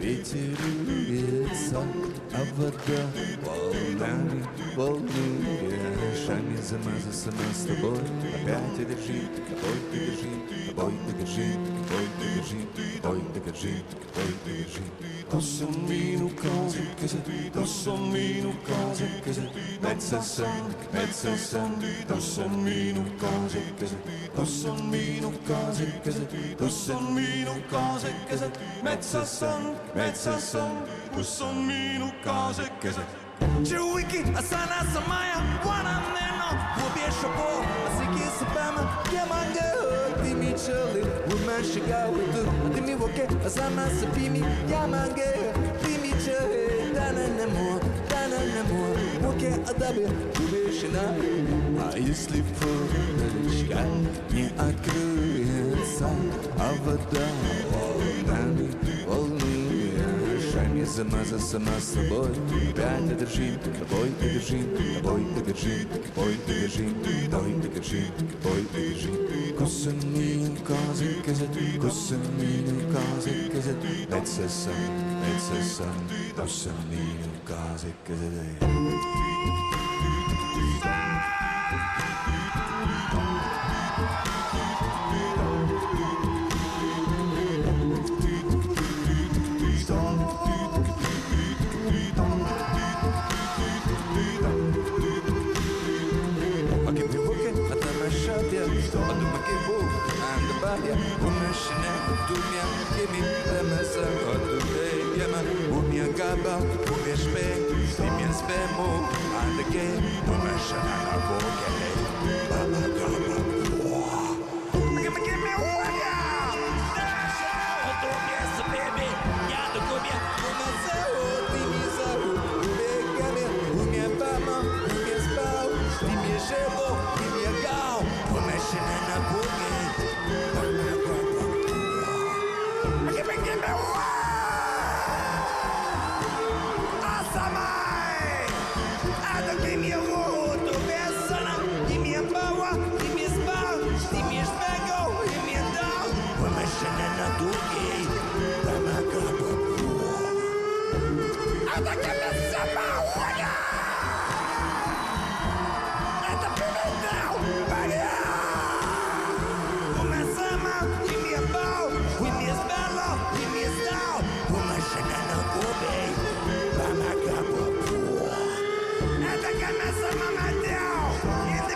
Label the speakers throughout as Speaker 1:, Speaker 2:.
Speaker 1: ветеруется, а вода волнами волнуешами замазаться с тобой. Опять ты держи, тобой ты держи, тобой ты держи, тобой ты держи, тобой ты держи, тобой ты держи. Posso minu cose che se, posso minu cose che se, mezza san, posso minu cose che se, posso minu cose che se, posso minu cose che se, mezza san, posso minu cose che se. Чуйки, асана самая, вона нено, побільше по, асики сипами, я манга, ти мій чоли, вона шагали тут, ти мій воке, асана сипімі, я манга, ти мій чоли, дана немо, воке адабе, побільше на. А если форточка не откроется, а вода волнами волнуешами замазаться с собой. Опять ты держи, тобой ты держи, тобой ты держи, тобой ты держи, тобой ты держи, тобой ты держи. Космину казы казет, космину казы казет, мezza san, космину казы казет.
Speaker 2: Это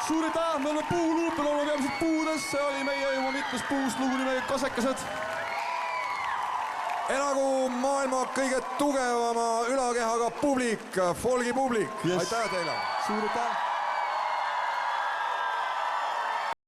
Speaker 1: Suur aitäh, me oleme Puuluupel, oleme peamiselt puudes, see oli meie juba mitmes puust lugu nimega Kasekesed.
Speaker 2: Elagu maailma kõige tugevama ülakehaga publik, folgi publik. Aitäh teile!
Speaker 1: Suur aitäh!